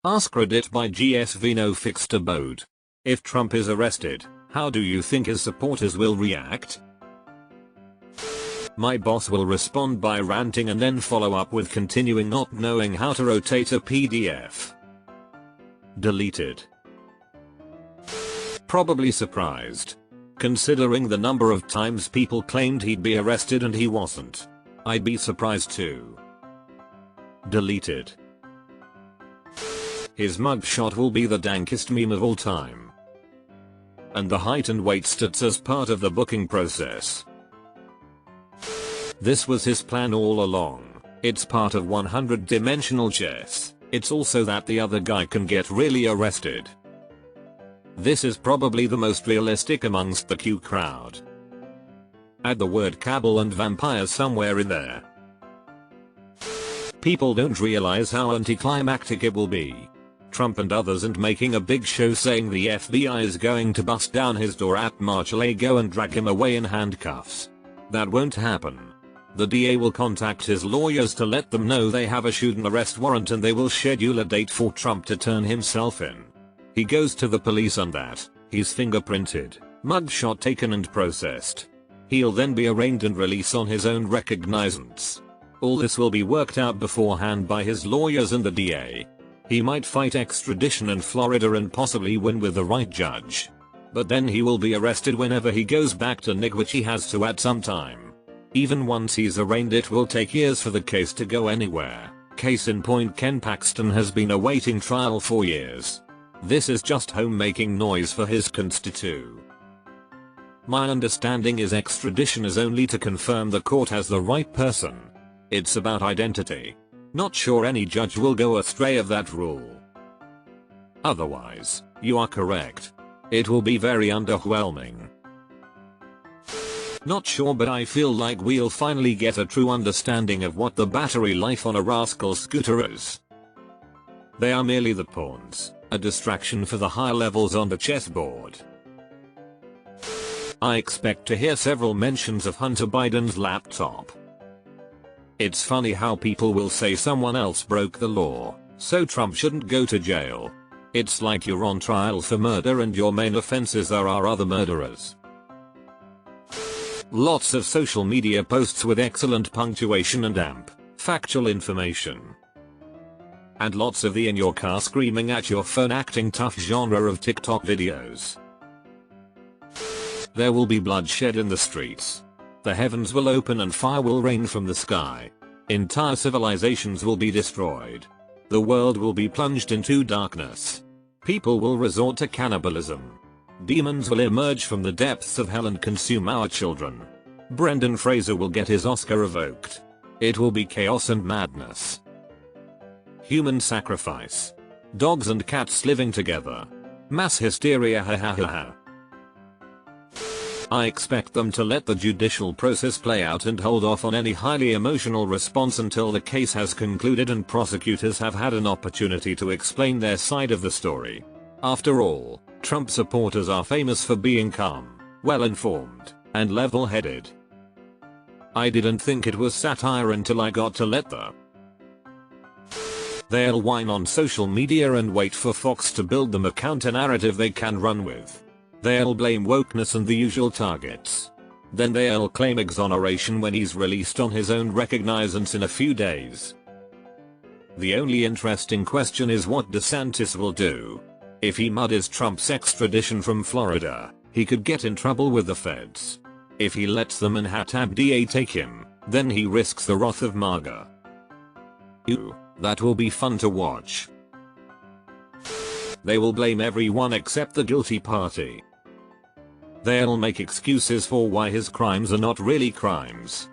AskReddit by GSV. No fixed abode. If Trump is arrested, how do you think his supporters will react? My boss will respond by ranting and then follow up with continuing not knowing how to rotate a PDF. Deleted. Probably surprised. Considering the number of times people claimed he'd be arrested and he wasn't. I'd be surprised too. Deleted. His mugshot will be the dankest meme of all time. And the height and weight stats as part of the booking process. This was his plan all along. It's part of 100-dimensional chess. It's also that the other guy can get really arrested. This is probably the most realistic amongst the Q crowd. Add the word cabal and vampire somewhere in there. People don't realize how anticlimactic it will be. Trump and others and making a big show saying the FBI is going to bust down his door at Mar-a-Lago and drag him away in handcuffs. That won't happen. The DA will contact his lawyers to let them know they have issued an arrest warrant and they will schedule a date for Trump to turn himself in. He goes to the police on that, he's fingerprinted, mugshot taken and processed. He'll then be arraigned and released on his own recognizance. All this will be worked out beforehand by his lawyers and the DA. He might fight extradition in Florida and possibly win with the right judge. But then he will be arrested whenever he goes back to NIG, which he has to at some time. Even once he's arraigned, it will take years for the case to go anywhere. Case in point, Ken Paxton has been awaiting trial for years. This is just home making noise for his constitu. My understanding is extradition is only to confirm the court has the right person. It's about identity. Not sure any judge will go astray of that rule. Otherwise, you are correct. It will be very underwhelming. Not sure, but I feel like we'll finally get a true understanding of what the battery life on a rascal scooter is. They are merely the pawns, a distraction for the higher levels on the chessboard. I expect to hear several mentions of Hunter Biden's laptop. It's funny how people will say someone else broke the law, so Trump shouldn't go to jail. It's like you're on trial for murder and your main offenses are other murderers. Lots of social media posts with excellent punctuation and factual information. And lots of the in your car screaming at your phone acting tough genre of TikTok videos. There will be bloodshed in the streets. The heavens will open and fire will rain from the sky. Entire civilizations will be destroyed. The world will be plunged into darkness. People will resort to cannibalism. Demons will emerge from the depths of hell and consume our children. Brendan Fraser will get his Oscar revoked. It will be chaos and madness. Human sacrifice. Dogs and cats living together. Mass hysteria, ha ha ha ha. I expect them to let the judicial process play out and hold off on any highly emotional response until the case has concluded and prosecutors have had an opportunity to explain their side of the story. After all, Trump supporters are famous for being calm, well-informed, and level-headed. I didn't think it was satire until I got to let the. They'll whine on social media and wait for Fox to build them a counter-narrative they can run with. They'll blame wokeness and the usual targets. Then they'll claim exoneration when he's released on his own recognizance in a few days. The only interesting question is what DeSantis will do. If he muddies Trump's extradition from Florida, he could get in trouble with the feds. If he lets the Manhattan DA take him, then he risks the wrath of MAGA. Ooh, that will be fun to watch. They will blame everyone except the guilty party. They'll make excuses for why his crimes are not really crimes.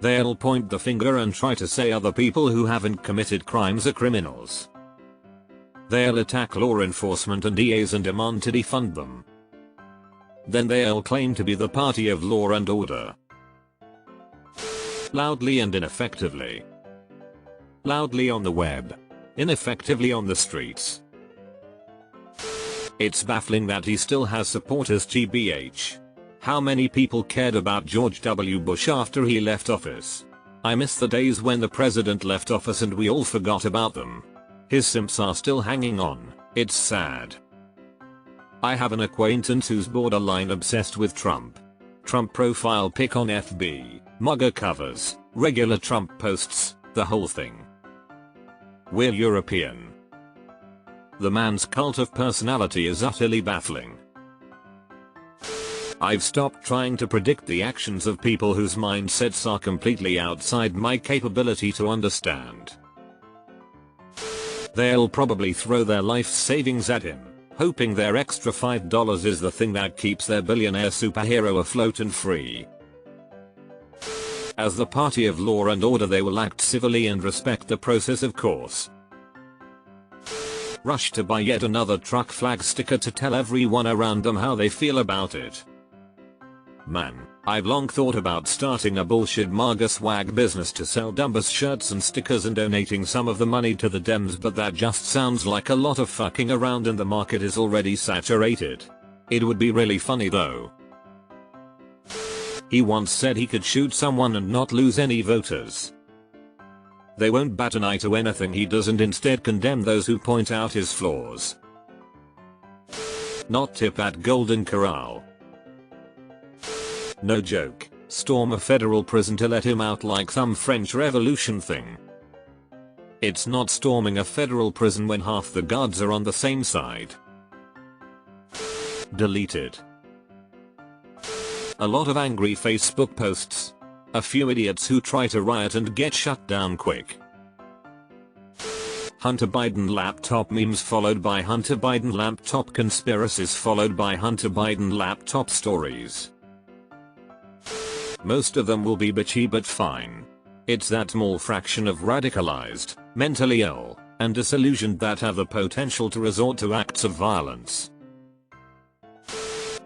They'll point the finger and try to say other people who haven't committed crimes are criminals. They'll attack law enforcement and DAs and demand to defund them. Then they'll claim to be the party of law and order. Loudly and ineffectively. Loudly on the web. Ineffectively on the streets. It's baffling that he still has supporters, GBH. How many people cared about George W. Bush after he left office? I miss the days when the president left office and we all forgot about them. His simps are still hanging on, it's sad. I have an acquaintance who's borderline obsessed with Trump. Trump profile pic on FB, mugger covers, regular Trump posts, the whole thing. We're European. The man's cult of personality is utterly baffling. I've stopped trying to predict the actions of people whose mindsets are completely outside my capability to understand. They'll probably throw their life savings at him, hoping their extra $5 is the thing that keeps their billionaire superhero afloat and free. As the party of law and order, they will act civilly and respect the process, of course. Rush to buy yet another truck flag sticker to tell everyone around them how they feel about it. Man, I've long thought about starting a bullshit MAGA swag business to sell Dumbus shirts and stickers and donating some of the money to the Dems, but that just sounds like a lot of fucking around and the market is already saturated. It would be really funny though. He once said he could shoot someone and not lose any voters. They won't bat an eye to anything he does and instead condemn those who point out his flaws. Not tip at Golden Corral. No joke, storm a federal prison to let him out like some French Revolution thing. It's not storming a federal prison when half the guards are on the same side. Deleted. A lot of angry Facebook posts. A few idiots who try to riot and get shut down quick. Hunter Biden laptop memes followed by Hunter Biden laptop conspiracies followed by Hunter Biden laptop stories. Most of them will be bitchy but fine. It's that small fraction of radicalized, mentally ill, and disillusioned that have the potential to resort to acts of violence.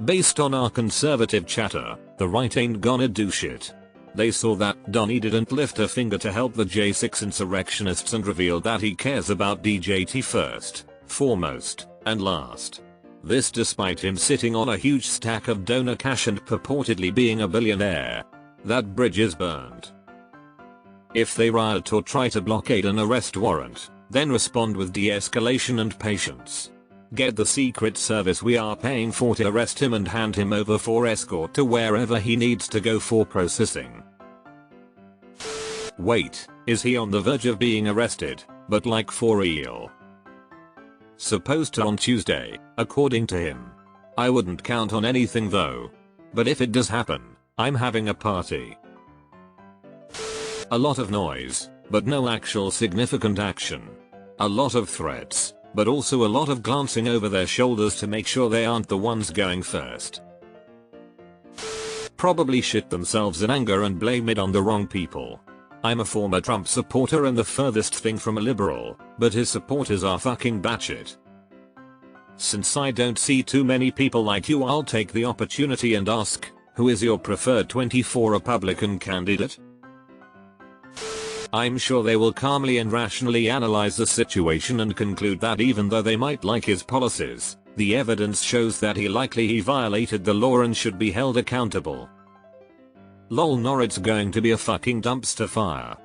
Based on our conservative chatter, the right ain't gonna do shit. They saw that Donnie didn't lift a finger to help the J6 insurrectionists and revealed that he cares about DJT first, foremost, and last. This despite him sitting on a huge stack of donor cash and purportedly being a billionaire. That bridge is burned. If they riot or try to blockade an arrest warrant, then respond with de-escalation and patience. Get the Secret Service we are paying for to arrest him and hand him over for escort to wherever he needs to go for processing. Wait, is he on the verge of being arrested, but like for real? Supposed to on Tuesday, according to him. I wouldn't count on anything though. But if it does happen, I'm having a party. A lot of noise, but no actual significant action. A lot of threats, but also a lot of glancing over their shoulders to make sure they aren't the ones going first. Probably shit themselves in anger and blame it on the wrong people. I'm a former Trump supporter and the furthest thing from a liberal, but his supporters are fucking batshit. Since I don't see too many people like you, I'll take the opportunity and ask, who is your preferred 24 Republican candidate? I'm sure they will calmly and rationally analyze the situation and conclude that even though they might like his policies, the evidence shows that he violated the law and should be held accountable. Lol, nor it's going to be a fucking dumpster fire.